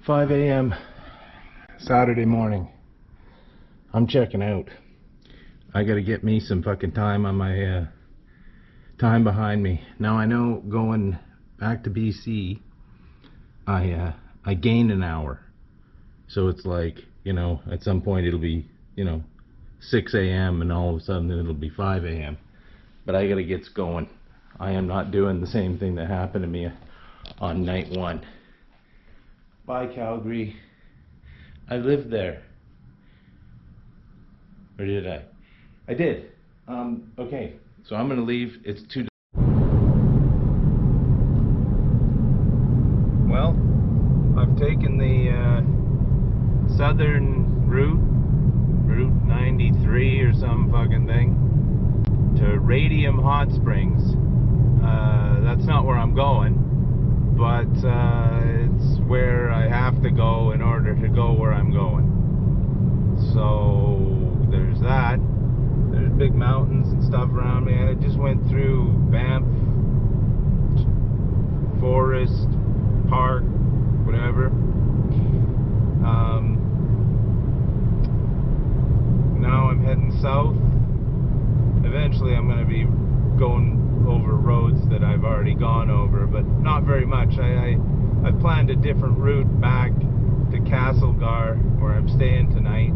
5 a.m. Saturday morning. I'm checking out. I gotta get me some fucking time on my time behind me. Now I know going back to BC, I gained an hour. So it's like, you know, at some point it'll be, you know, 6 a.m. and all of a sudden it'll be 5 a.m. But I gotta get going. I am not doing the same thing that happened to me on night one. Bye, Calgary. I lived there. Or did I? I did. Okay, so I'm gonna leave. It's 2. Well, I've taken the southern route, Route 93 or some fucking thing, to Radium Hot Springs. That's not where I'm going, but it's where I have to go in order to go where I'm going. So there's that. There's big mountains and stuff around me. I just went through Banff Forest Park, whatever. Now I'm heading south. Eventually I'm going to be going over roads that I've already gone over, but not very much. I planned a different route back to Castlegar, where I'm staying tonight.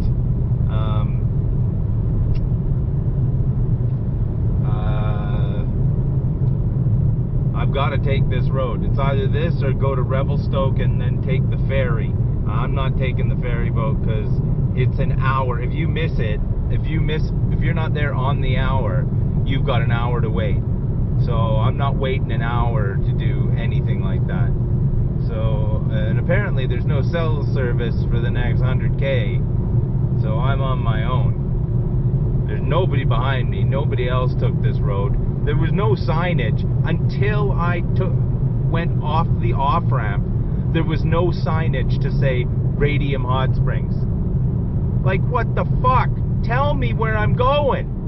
I've got to take this road. It's either this or go to Revelstoke and then take the ferry. I'm not taking the ferry boat because it's an hour. If you miss it, if you're not there on the hour, you've got an hour to wait. So I'm not waiting an hour to do anything like that. So, and apparently there's no cell service for the next 100K. So I'm on my own. There's nobody behind me. Nobody else took this road. There was no signage until I went off the off-ramp. There was no signage to say Radium Hot Springs. Like, what the fuck? Tell me where I'm going.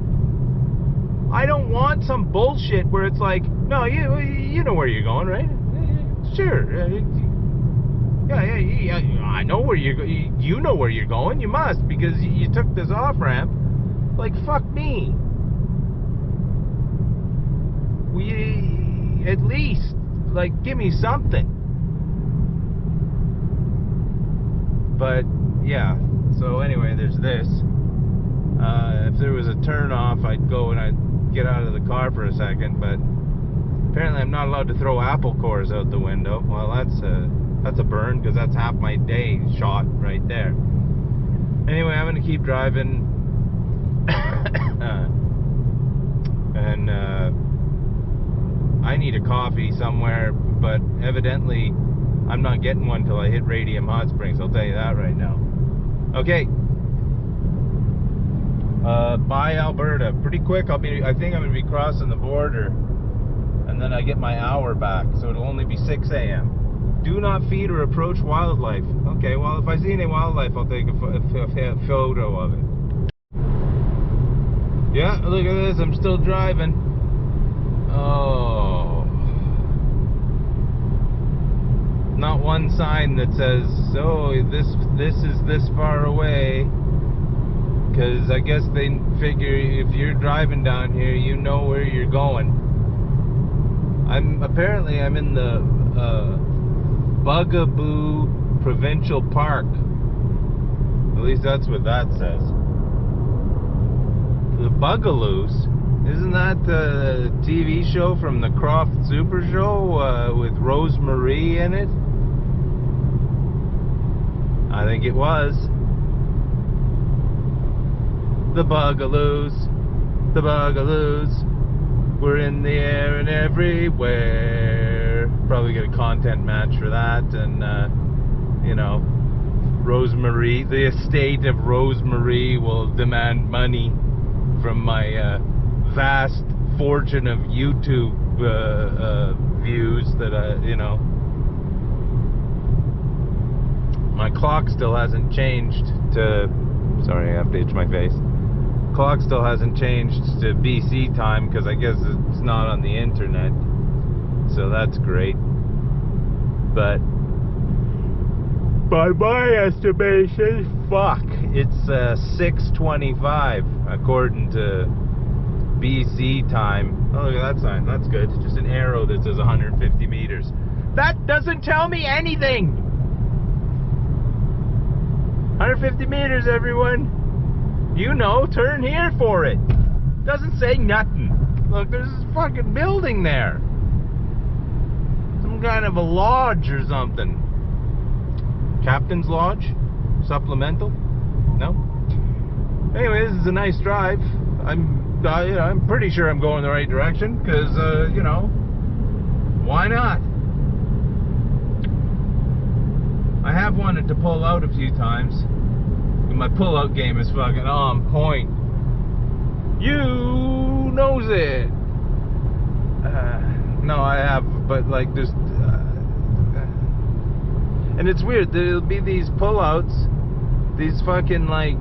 I don't want some bullshit where it's like, no, you know where you're going, right? Sure. Yeah, I know where you're going. You know where you're going. You must, because you took this off-ramp. Like, fuck me. At least, like, give me something. But, yeah. So, anyway, there's this. If there was a turn off, I'd go and I'd get out of the car for a second, but apparently I'm not allowed to throw apple cores out the window. Well, that's a burn, because that's half my day shot right there. Anyway, I'm going to keep driving. And I need a coffee somewhere, but evidently I'm not getting one till I hit Radium Hot Springs. I'll tell you that right now. Okay. Bye, Alberta. Pretty quick. I think I'm going to be crossing the border, and then I get my hour back, so it'll only be 6 a.m. Do not feed or approach wildlife. Okay, well, if I see any wildlife, I'll take a photo of it. Yeah, look at this. I'm still driving. Oh. Not one sign that says, oh, this is this far away. Because I guess they figure if you're driving down here, you know where you're going. Apparently I'm in the Bugaboo Provincial Park. At least that's what that says. The Bugaloos? Isn't that the TV show from the Croft Super Show with Rose Marie in it? I think it was. The Bugaloos, we're in the air and everywhere. Probably get a content match for that, and you know, Rosemary, the estate of Rosemary will demand money from my vast fortune of YouTube views that you know. My clock still hasn't changed to. Sorry, I have to itch my face. Clock still hasn't changed to BC time because I guess it's not on the internet, so that's great. But by my estimation, fuck, it's 6:25 according to BC time. Oh, look at that sign. That's good. Just an arrow that says 150 meters. That doesn't tell me anything. 150 meters, everyone. You know, turn here for it. Doesn't say nothing. Look, there's this fucking building there. Some kind of a lodge or something. Captain's Lodge? Supplemental? No? Anyway, this is a nice drive. I'm pretty sure I'm going the right direction, because, you know, why not? I have wanted to pull out a few times. My pull-out game is fucking on point. You knows it. No, I have, but like there's... and it's weird, there'll be these pull-outs, these fucking like,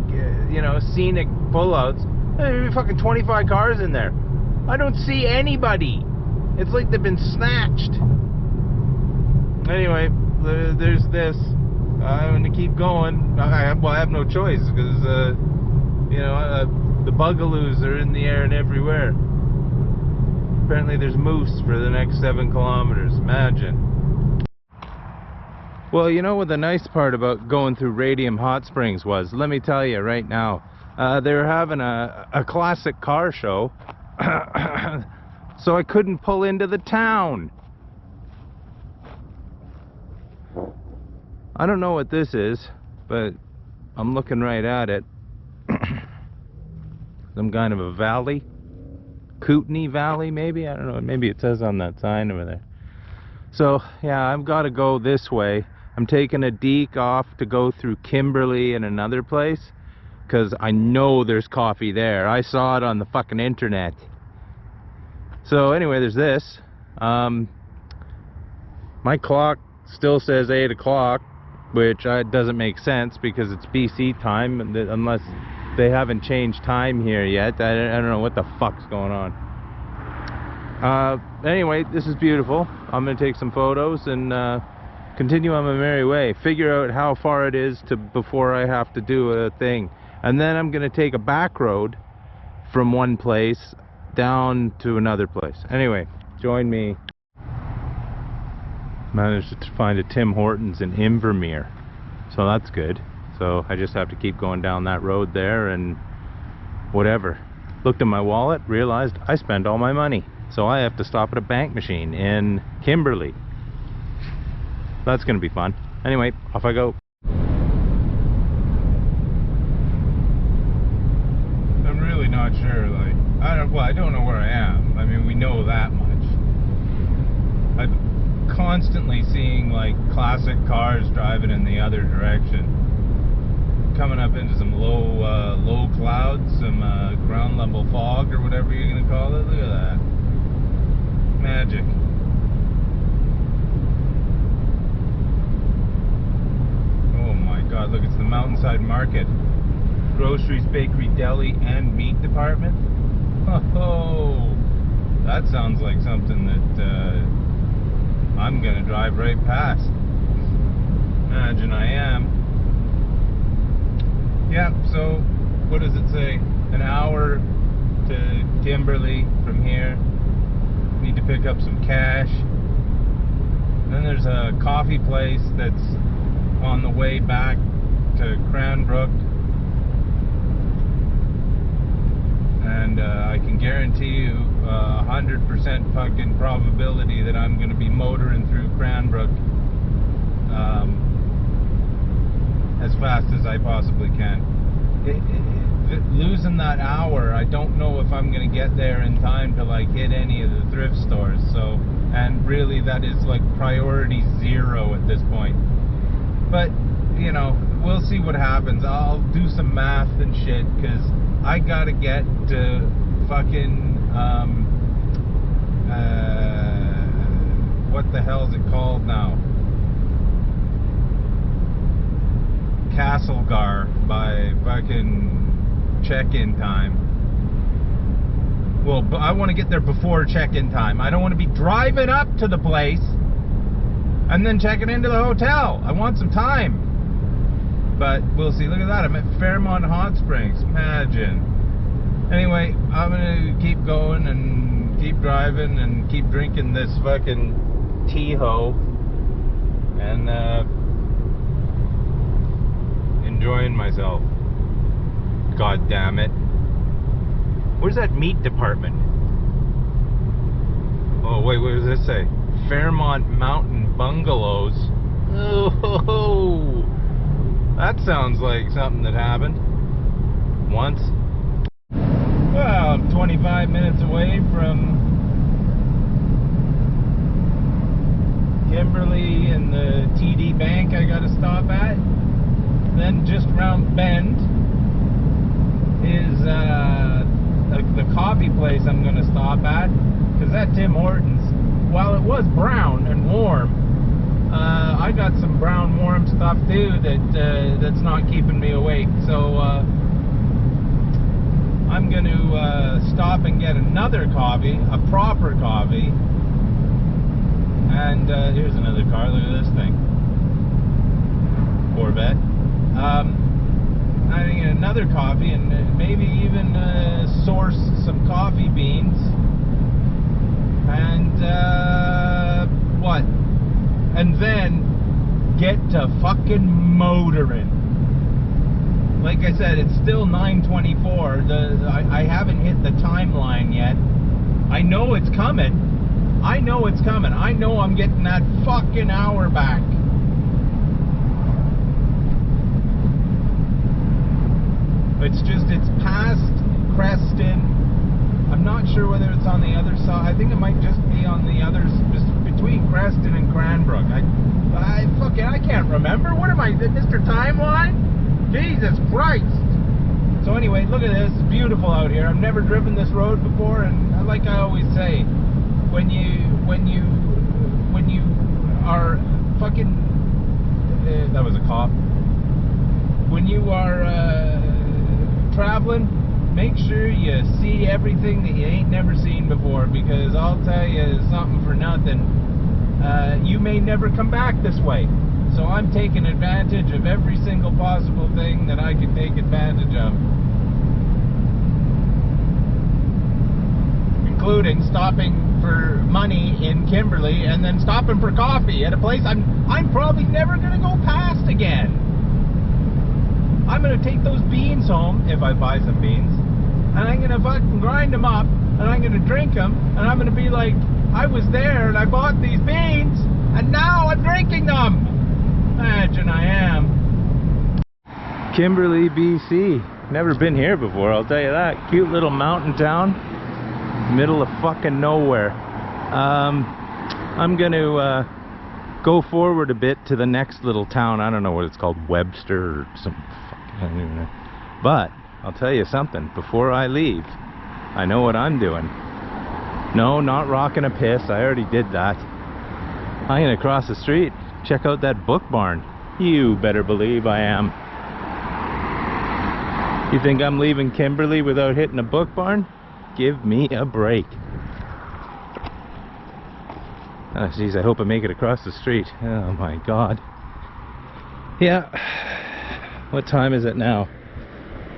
you know, scenic pull-outs. There'll be fucking 25 cars in there. I don't see anybody. It's like they've been snatched. Anyway, there's this. I'm gonna keep going. I have no choice, because you know, the bugaloos are in the air and everywhere. Apparently there's moose for the next 7 kilometers. Imagine. Well, you know what the nice part about going through Radium Hot Springs was? Let me tell you right now. They were having a classic car show, so I couldn't pull into the town. I don't know what this is, but I'm looking right at it. Some kind of a valley. Kootenai Valley, maybe? I don't know. Maybe it says on that sign over there. So, yeah, I've got to go this way. I'm taking a deke off to go through Kimberley and another place, because I know there's coffee there. I saw it on the fucking internet. So, anyway, there's this. My clock still says 8 o'clock. Which doesn't make sense, because it's BC time, unless they haven't changed time here yet. I don't know what the fuck's going on. Anyway, this is beautiful. I'm going to take some photos and continue on my merry way. Figure out how far it is to before I have to do a thing. And then I'm going to take a back road from one place down to another place. Anyway, join me. Managed to find a Tim Hortons in Invermere, so that's good. So I just have to keep going down that road there and whatever. Looked at my wallet, realized I spent all my money, so I have to stop at a bank machine in Kimberley. That's gonna be fun. Anyway, off I go. I'm really not sure, like, I don't know where I am. I mean, we know that much. Constantly seeing like classic cars driving in the other direction, coming up into some low clouds, some ground level fog or whatever you're gonna call it. Look at that magic. Oh my god, look, it's the Mountainside Market, groceries, bakery, deli and meat department. Oh, that sounds like something that I'm gonna drive right past. Imagine I am. Yeah, so what does it say? An hour to Kimberley from here. Need to pick up some cash. Then there's a coffee place that's on the way back to Cranbrook. And I can guarantee you 100% fucking probability that I'm going to be motoring through Cranbrook as fast as I possibly can. Losing that hour, I don't know if I'm going to get there in time to like hit any of the thrift stores. So, and really that is like priority 0 at this point. But, you know, we'll see what happens. I'll do some math and shit, because I gotta get to fucking, what the hell is it called now? Castlegar by fucking check-in time. Well, I want to get there before check-in time. I don't want to be driving up to the place and then checking into the hotel. I want some time. but we'll see. Look at that, I'm at Fairmont Hot Springs. Imagine. Anyway, I'm gonna keep going and keep driving and keep drinking this fucking T-ho and enjoying myself. God damn it. Where's that meat department? Oh wait, what does this say? Fairmont Mountain Bungalows. Oh, that sounds like something that happened once. Well, I'm 25 minutes away from Kimberly and the TD Bank I gotta stop at. Then just around bend is the coffee place I'm gonna stop at. Because that Tim Hortons, while it was brown and warm, I got some brown warm stuff too that's not keeping me awake. So I'm going to stop and get another coffee, a proper coffee. And here's another car. Look at this thing, Corvette. I'm going to get another coffee and maybe even source some coffee beans. And what? And then get to fucking motoring. Like I said, it's still 9:24. I haven't hit the timeline yet. I know it's coming. I know it's coming. I know I'm getting that fucking hour back. It's past Creston. I'm not sure whether it's on the other side. I think it might just be on the others, just between Creston and Cranbrook. I can't remember. What am I, Mr. Timeline? Jesus Christ! So anyway, look at this. It's beautiful out here. I've never driven this road before, and like I always say, when you are fucking that was a cop. When you are traveling, make sure you see everything that you ain't never seen before, because I'll tell you something for nothing, you may never come back this way. So I'm taking advantage of every single possible thing that I can take advantage of, including stopping for money in Kimberly and then stopping for coffee at a place I'm probably never gonna go past again. I'm gonna take those beans home, if I buy some beans, and I'm gonna fucking grind them up, and I'm gonna drink them, and I'm gonna be like, I was there and I bought these beans, and now I'm drinking them. Imagine I am. Kimberly, BC. Never been here before, I'll tell you that. Cute little mountain town, middle of fucking nowhere. I'm gonna go forward a bit to the next little town. I don't know what it's called, Webster or some fucking, I don't even know. But I'll tell you something, before I leave, I know what I'm doing. No, not rocking a piss, I already did that. I'm gonna cross the street, check out that book barn. You better believe I am. You think I'm leaving Kimberly without hitting a book barn? Give me a break. Oh jeez, I hope I make it across the street. Oh my god. Yeah. What time is it now?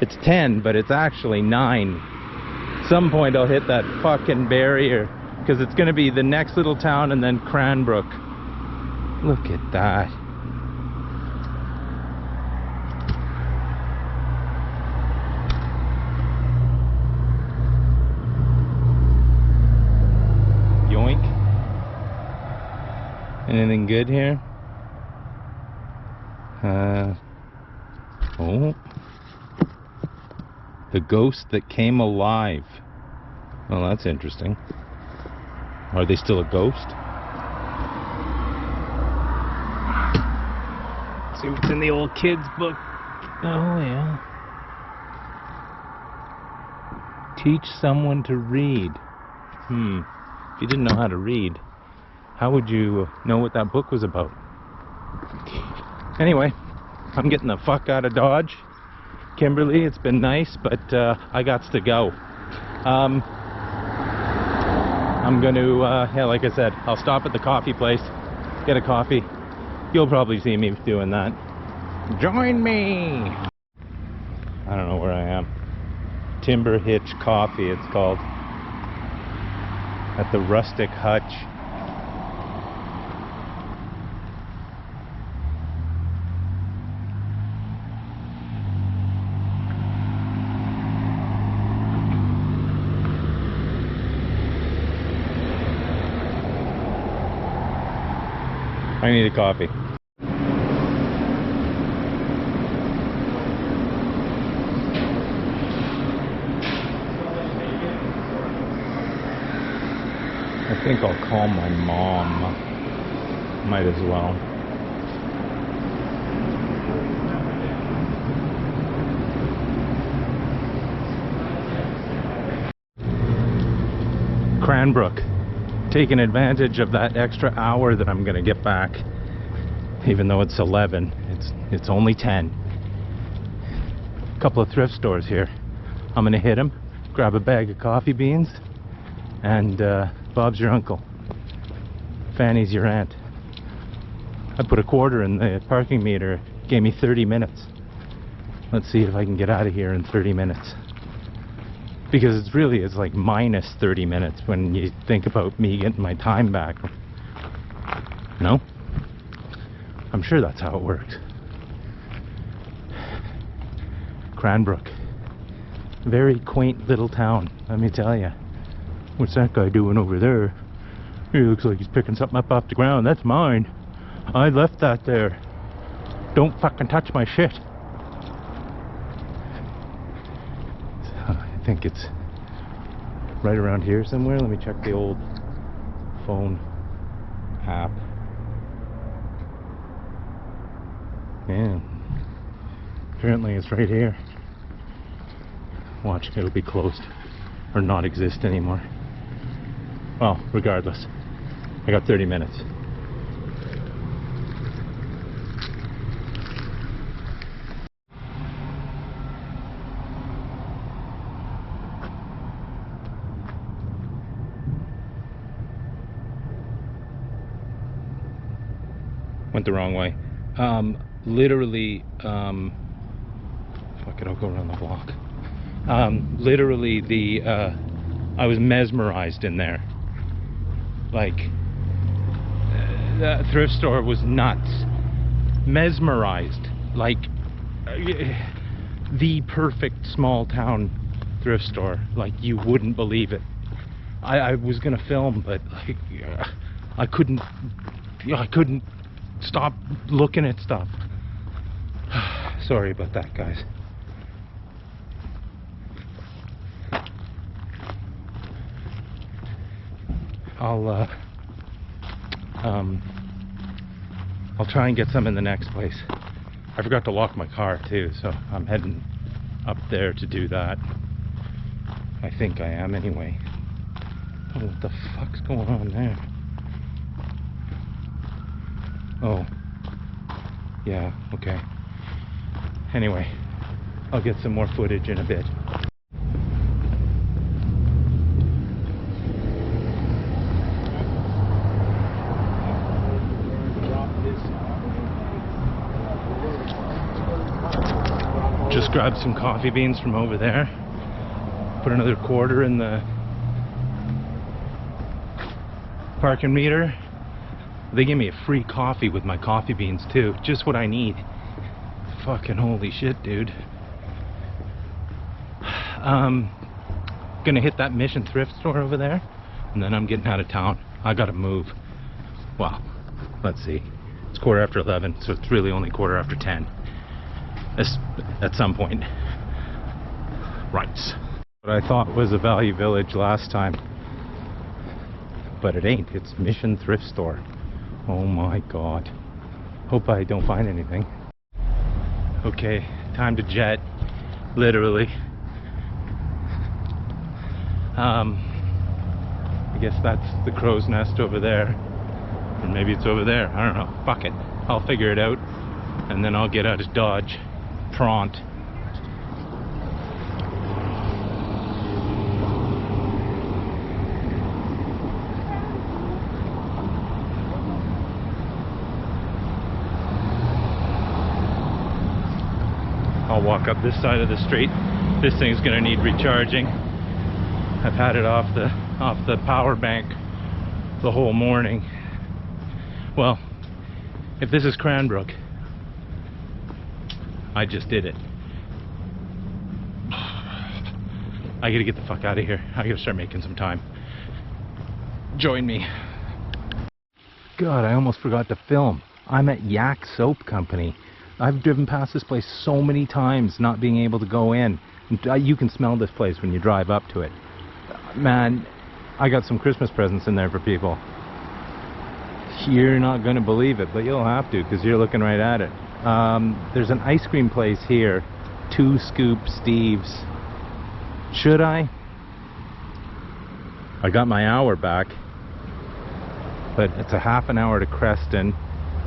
It's 10, but it's actually 9. Some point I'll hit that fucking barrier, because it's going to be the next little town and then Cranbrook. Look at that. Yoink. Anything good here? Oh. The ghost that came alive. Well, that's interesting. Are they still a ghost? Let's see what's in the old kids book. Oh yeah. Teach someone to read. If you didn't know how to read, how would you know what that book was about? Anyway, I'm getting the fuck out of Dodge. Kimberly, it's been nice, but I gots to go. I'm going to, yeah, like I said, I'll stop at the coffee place, get a coffee. You'll probably see me doing that. Join me! I don't know where I am. Timber Hitch Coffee, it's called. At the Rustic Hutch. I need a coffee. I think I'll call my mom. Might as well. Cranbrook. Taking advantage of that extra hour that I'm gonna get back. Even though it's 11, it's only 10. A couple of thrift stores here. I'm gonna hit them, grab a bag of coffee beans, and Bob's your uncle. Fanny's your aunt. I put a quarter in the parking meter, gave me 30 minutes. Let's see if I can get out of here in 30 minutes. Because it's like minus 30 minutes when you think about me getting my time back. No? I'm sure that's how it works. Cranbrook. Very quaint little town, let me tell you. What's that guy doing over there? He looks like he's picking something up off the ground. That's mine. I left that there. Don't fucking touch my shit. I think it's right around here somewhere. Let me check the old phone app. Yeah. Apparently it's right here. Watch, it'll be closed or not exist anymore. Well, regardless, I got 30 minutes. Went the wrong way. Literally, fuck it, I'll go around the block. Literally, I was mesmerized in there. Like, that thrift store was nuts. Mesmerized. Like, the perfect small town thrift store. Like, you wouldn't believe it. I was gonna film, but like, I couldn't stop looking at stuff. Sorry about that, guys. I'll try and get some in the next place. I forgot to lock my car too, so I'm heading up there to do that. I think I am anyway. Oh, what the fuck's going on there? Oh. Yeah, okay. Anyway, I'll get some more footage in a bit. Just grabbed some coffee beans from over there. Put another quarter in the parking meter. They gave me a free coffee with my coffee beans too. Just what I need. Fucking holy shit, dude. Gonna hit that Mission thrift store over there, and then I'm getting out of town. I gotta move. Well, let's see. It's 11:15, so it's really only 10:15. At some point. Right. What I thought was a Value Village last time. But it ain't. It's Mission thrift store. Oh my god. Hope I don't find anything. Okay, time to jet. Literally. I guess that's the crow's nest over there. And maybe it's over there. I don't know. Fuck it. I'll figure it out. And then I'll get out of Dodge. Prompt. I'll walk up this side of the street. This thing's gonna need recharging. I've had it off the power bank the whole morning. Well, if this is Cranbrook, I just did it. I gotta get the fuck out of here. I gotta start making some time. Join me. God, I almost forgot to film. I'm at Yak Soap Company. I've driven past this place so many times not being able to go in. You can smell this place when you drive up to it. Man, I got some Christmas presents in there for people. You're not gonna believe it, but you'll have to because you're looking right at it. There's an ice cream place here. 2 Scoop Steve's. Should I? I got my hour back, but it's a half an hour to Creston.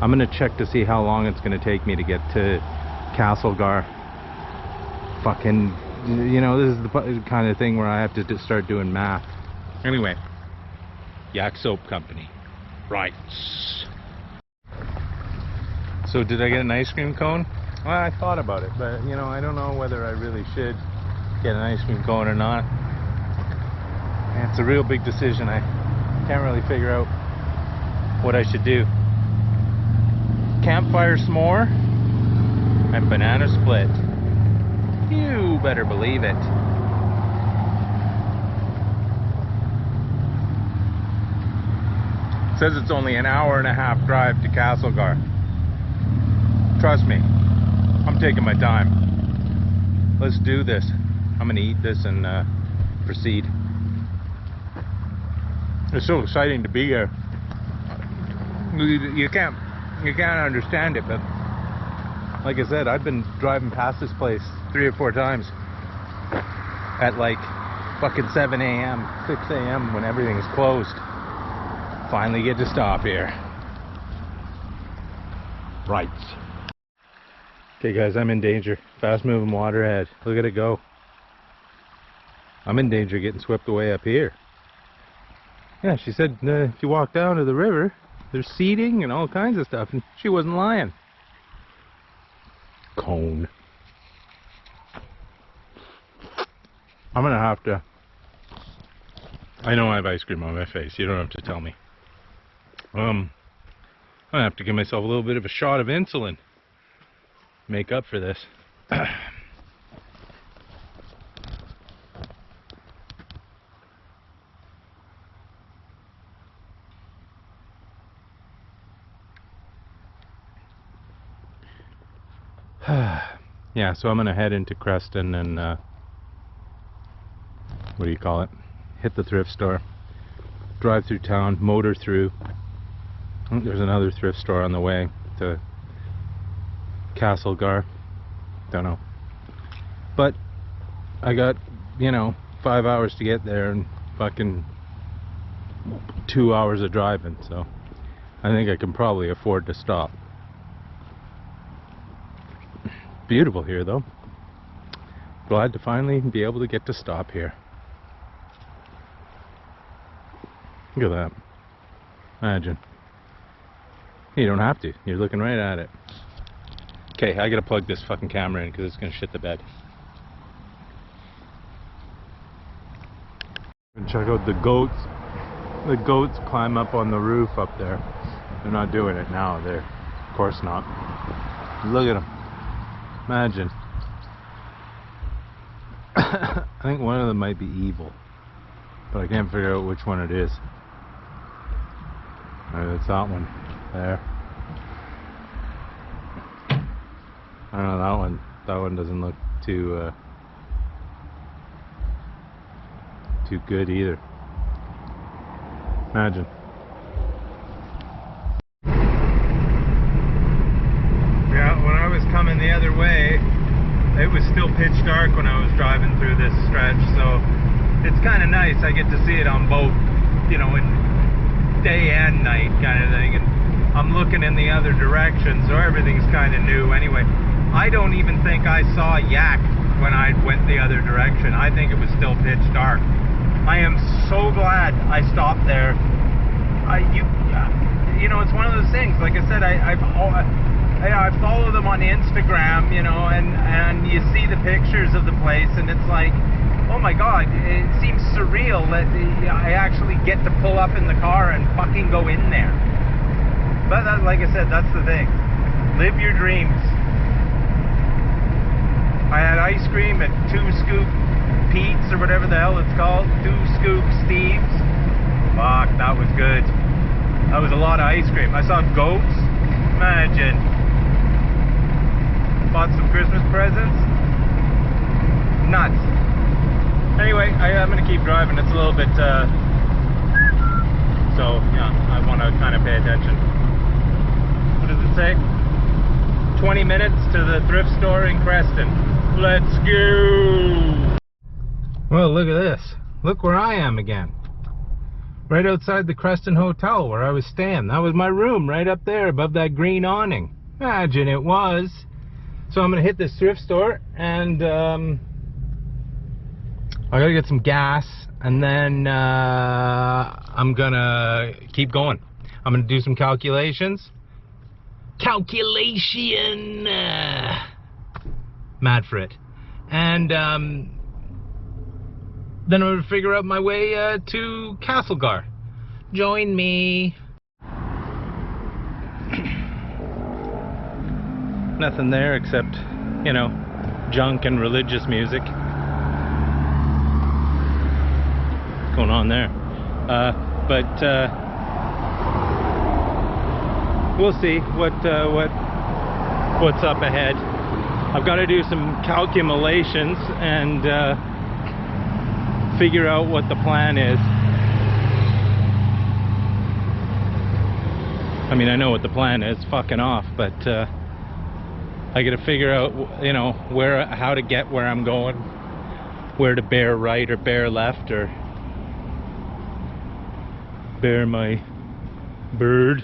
I'm gonna check to see how long it's gonna take me to get to Castlegar. Fucking, you know, this is the kind of thing where I have to start doing math. Anyway, Yak Soap Company. Right. So did I get an ice cream cone? Well, I thought about it, but you know, I don't know whether I really should get an ice cream cone or not. And it's a real big decision. I can't really figure out what I should do. Campfire s'more and banana split. You better believe it. It says it's only an hour and a half drive to Castlegar. Trust me, I'm taking my time. Let's do this. I'm gonna eat this and proceed. It's so exciting to be here. You can't understand it, but like I said, I've been driving past this place 3 or 4 times at like fucking 7 a.m., 6 a.m. when everything's closed. Finally get to stop here. Right. Okay guys, I'm in danger. Fast moving water ahead. Look at it go. I'm in danger of getting swept away up here. Yeah, she said if you walk down to the river, there's seating and all kinds of stuff, and she wasn't lying. Cone. I'm gonna have to... I know I have ice cream on my face. You don't have to tell me. I'm gonna have to give myself a little bit of a shot of insulin. Make up for this. Yeah, so I'm gonna head into Creston and what do you call it? Hit the thrift store, drive through town, motor through. I think there's another thrift store on the way to Castlegar. Don't know. But I got, you know, 5 hours to get there and fucking 2 hours of driving, so I think I can probably afford to stop. Beautiful here though. Glad to finally be able to get to stop here. Look at that. Imagine. You don't have to. You're looking right at it. Okay, I gotta plug this fucking camera in because it's gonna shit the bed. And check out the goats. The goats climb up on the roof up there. They're not doing it now. They're, of course not. Look at them. Imagine. I think one of them might be evil, but I can't figure out which one it is. Alright, that's that one there. I don't know, that one doesn't look too good either. Imagine. Yeah, when I was coming the other way, it was still pitch dark when I was driving through this stretch, so it's kind of nice. I get to see it on both, you know, in day and night kind of thing, and I'm looking in the other direction, so everything's kind of new. Anyway, I don't even think I saw Yak when I went the other direction. I think it was still pitch dark. I am so glad I stopped there. You know, it's one of those things. Like I said, I follow them on Instagram, you know, and you see the pictures of the place, and it's like, oh my God, it seems surreal that I actually get to pull up in the car and fucking go in there. But that, like I said, that's the thing. Live your dreams. I had ice cream at 2 Scoop Pete's or whatever the hell it's called. 2 Scoop Steve's. Fuck, that was good. That was a lot of ice cream. I saw goats. Imagine. Bought some Christmas presents. Nuts. Anyway, I'm gonna keep driving. It's a little bit, so yeah, I want to kind of pay attention. What does it say? 20 minutes to the thrift store in Creston. Let's go! Well, look at this. Look where I am again. Right outside the Creston Hotel where I was staying. That was my room right up there above that green awning. Imagine it was. So I'm gonna hit this thrift store and I gotta get some gas, and then I'm gonna keep going. I'm gonna do some calculations. Mad for it. And then I'm gonna figure out my way to Castlegar. Join me. Nothing there except, you know, junk and religious music. What's going on there? But we'll see what's up ahead. I've got to do some calculations and figure out what the plan is. I mean, I know what the plan is, fucking off, but I gotta figure out, you know, how to get where I'm going, where to bear right or bear left, or bear my bird.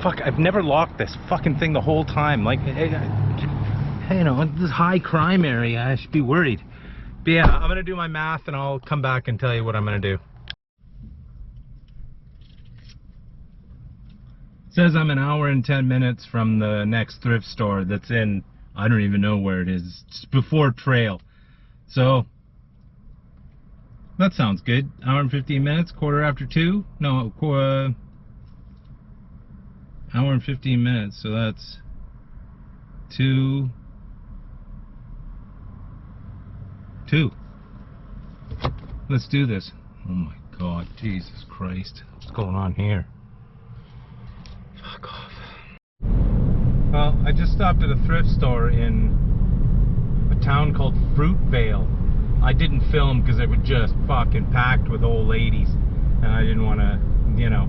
Fuck, I've never locked this fucking thing the whole time. Like, you know, this high crime area, I should be worried. But yeah, I'm gonna do my math and I'll come back and tell you what I'm gonna do. It says I'm an hour and 10 minutes from the next thrift store that's in, I don't even know where it is. It's before Trail. So, that sounds good. Hour and 15 minutes, 2:15. No, hour and 15 minutes, so that's 2. Let's do this. Oh my God, Jesus Christ. What's going on here? Fuck off. Well, I just stopped at a thrift store in a town called Fruitvale. I didn't film because it was just fucking packed with old ladies, and I didn't want to, you know.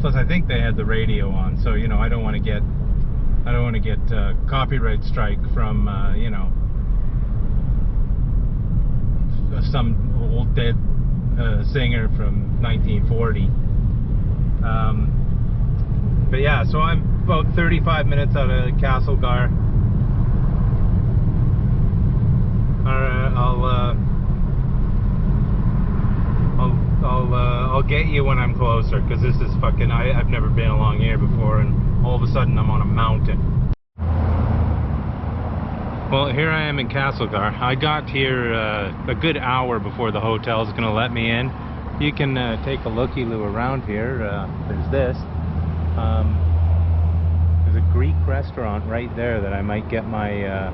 Plus, I think they had the radio on, so you know, I don't want to get copyright strike from you know, some old dead singer from 1940. But yeah, so I'm about 35 minutes out of Castlegar. I'll get you when I'm closer, because this is fucking, I've never been along here before, and all of a sudden I'm on a mountain. Well, here I am in Castlegar. I got here a good hour before the hotel's gonna let me in. You can take a looky-loo around here. There's this. There's a Greek restaurant right there that I might get my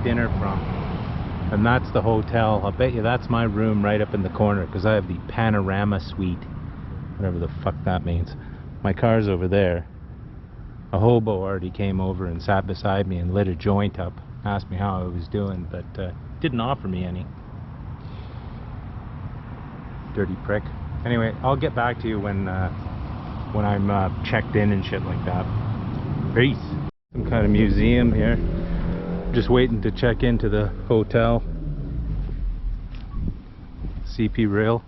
dinner from. And that's the hotel. I'll bet you that's my room right up in the corner, because I have the panorama suite. Whatever the fuck that means. My car's over there. A hobo already came over and sat beside me and lit a joint up. Asked me how I was doing, but didn't offer me any. Dirty prick. Anyway, I'll get back to you when I'm checked in and shit like that. Peace. Some kind of museum here. Just waiting to check into the hotel. CP Rail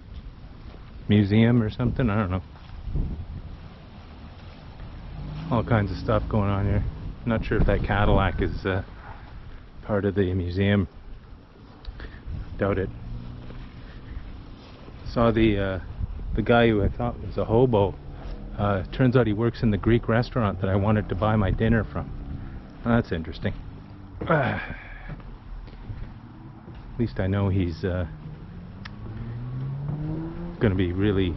Museum or something, I don't know. All kinds of stuff going on here. Not sure if that Cadillac is part of the museum. Doubt it. Saw the the guy who I thought was a hobo, turns out he works in the Greek restaurant that I wanted to buy my dinner from. Well, that's interesting. At least I know he's going to be really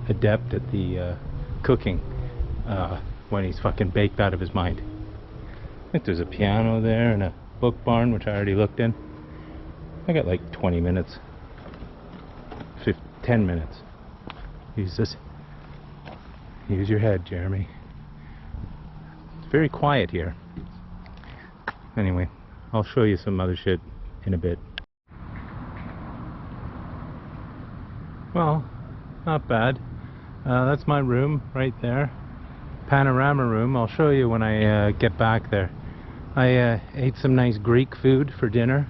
adept at the cooking when he's fucking baked out of his mind. I think there's a piano there and a book barn, which I already looked in. I got like 20 minutes. 10 minutes. Use your head, Jeremy. It's very quiet here. Anyway, I'll show you some other shit in a bit. Well, not bad. That's my room right there. Panorama room. I'll show you when I get back there. I ate some nice Greek food for dinner.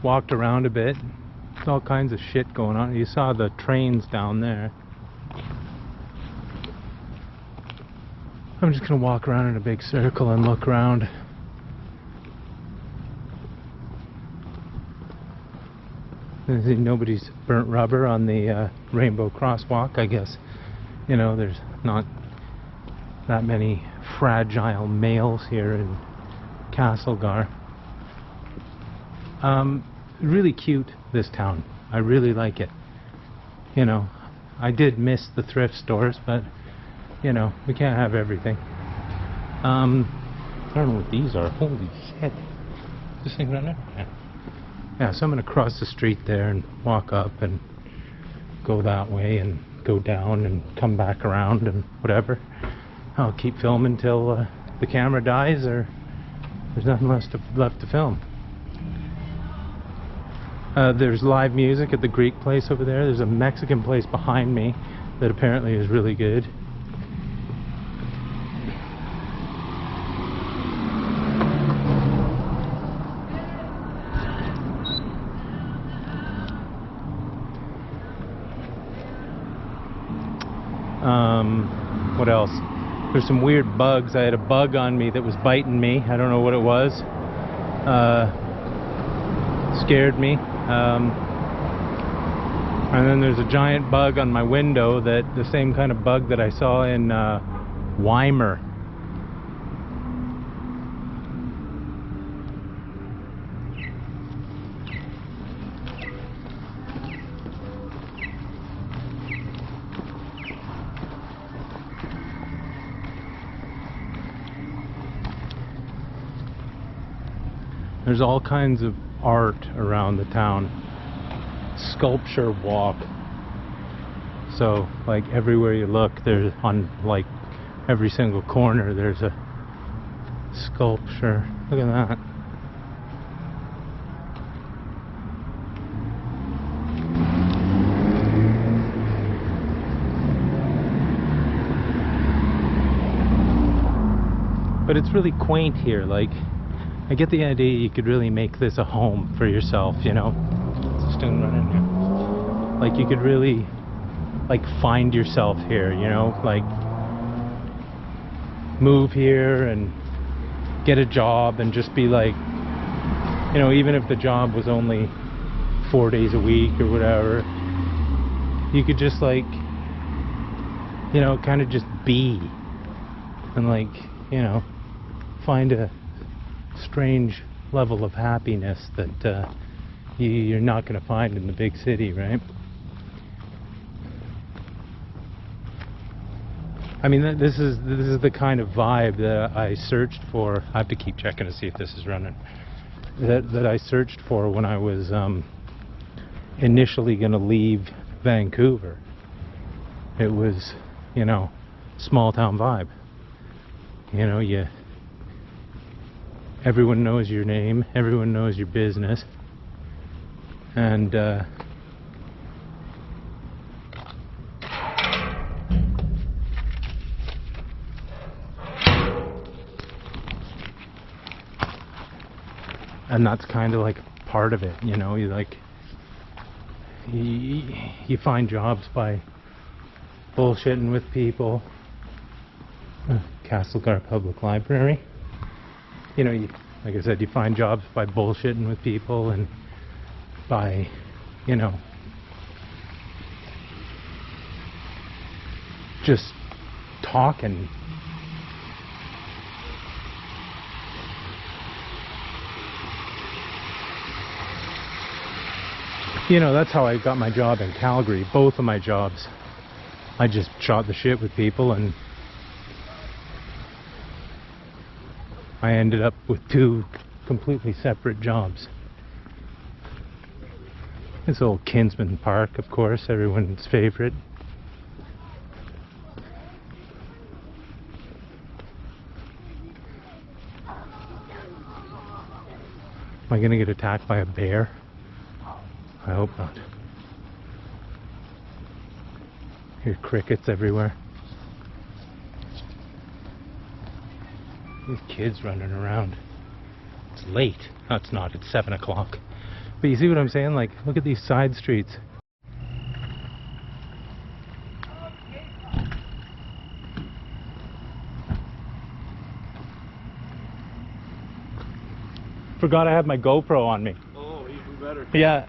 Walked around a bit. There's all kinds of shit going on. You saw the trains down there. I'm just gonna walk around in a big circle and look around. Nobody's burnt rubber on the rainbow crosswalk, I guess. You know, there's not that many fragile males here in Castlegar. Really cute, this town. I really like it. You know, I did miss the thrift stores, but you know, we can't have everything. I don't know what these are. Holy shit. This thing right there? Yeah, so I'm gonna cross the street there and walk up and go that way and go down and come back around and whatever. I'll keep filming till the camera dies or there's nothing left to film. There's live music at the Greek place over there. There's a Mexican place behind me that apparently is really good. What else? There's some weird bugs. I had a bug on me that was biting me. I don't know what it was. Scared me. And then there's a giant bug on my window, that the same kind of bug that I saw in Weimar. There's all kinds of art around the town. Sculpture walk. So like everywhere you look, there's on like every single corner there's a sculpture. Look at that. But it's really quaint here. Like, I get the idea you could really make this a home for yourself, you know? Just gonna run in here. Like, you could really, like, find yourself here, you know? Like, move here and get a job and just be like, you know, even if the job was only 4 days a week or whatever, you could just, like, you know, kind of just be. And, like, you know, find a strange level of happiness that you're not going to find in the big city, right? I mean, this is the kind of vibe that I searched for. I have to keep checking to see if this is running. That I searched for when I was initially going to leave Vancouver. It was, you know, small town vibe. You know, everyone knows your name, everyone knows your business, and that's kind of like part of it, you know. You like you find jobs by bullshitting with people. Castlegar Public Library. You know, like I said, you find jobs by bullshitting with people and by you know, just talking. You know, that's how I got my job in Calgary. Both of my jobs, I just shot the shit with people, and I ended up with 2 completely separate jobs. This old Kinsman Park, of course, everyone's favorite. Am I gonna get attacked by a bear? I hope not. Hear crickets everywhere. These kids running around. It's late. No, it's not. It's 7 o'clock. But you see what I'm saying? Like, look at these side streets. Forgot I had my GoPro on me. Oh, even better. Yeah.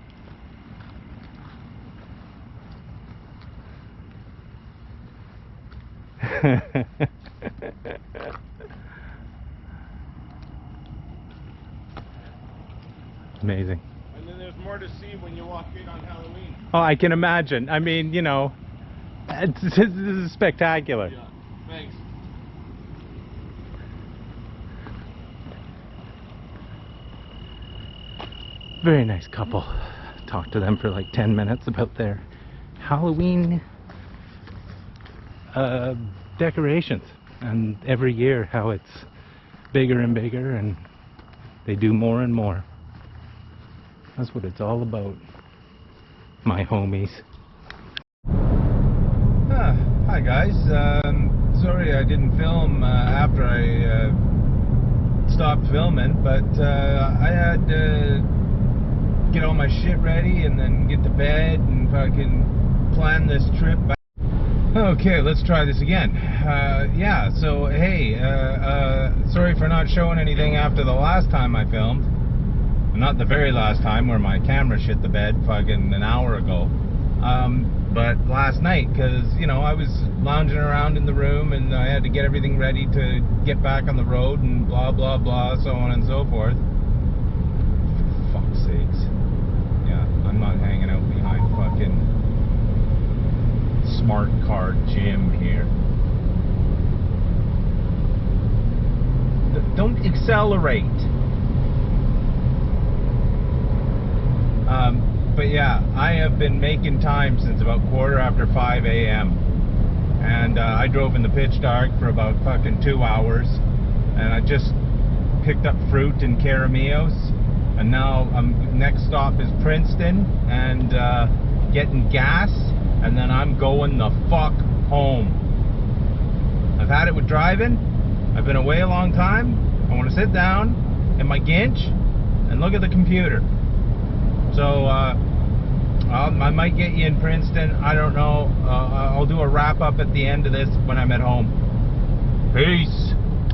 Amazing. And then there's more to see when you walk in on Halloween. Oh, I can imagine. I mean, you know, this is spectacular. Yeah, thanks. Very nice couple. Talked to them for like 10 minutes about their Halloween decorations, and every year how it's bigger and bigger, and they do more and more. That's what it's all about, my homies. Hi guys, sorry I didn't film after I stopped filming, but I had to get all my shit ready and then get to bed and fucking plan this trip back. Okay, let's try this again. Yeah, so hey, sorry for not showing anything after the last time I filmed. Not the very last time where my camera shit the bed fucking an hour ago. But last night, because, you know, I was lounging around in the room and I had to get everything ready to get back on the road and blah blah blah, so on and so forth. For fuck's sakes. Yeah, I'm not hanging out behind fucking Smart Car Jim here. Don't accelerate. But yeah, I have been making time since about 5:15 a.m. And I drove in the pitch dark for about fucking 2 hours. And I just picked up fruit in Caramillos. And now next stop is Princeton, and getting gas. And then I'm going the fuck home. I've had it with driving. I've been away a long time. I want to sit down in my ginch and look at the computer. So I might get you in Princeton. I don't know. I'll do a wrap up at the end of this when I'm at home. Peace.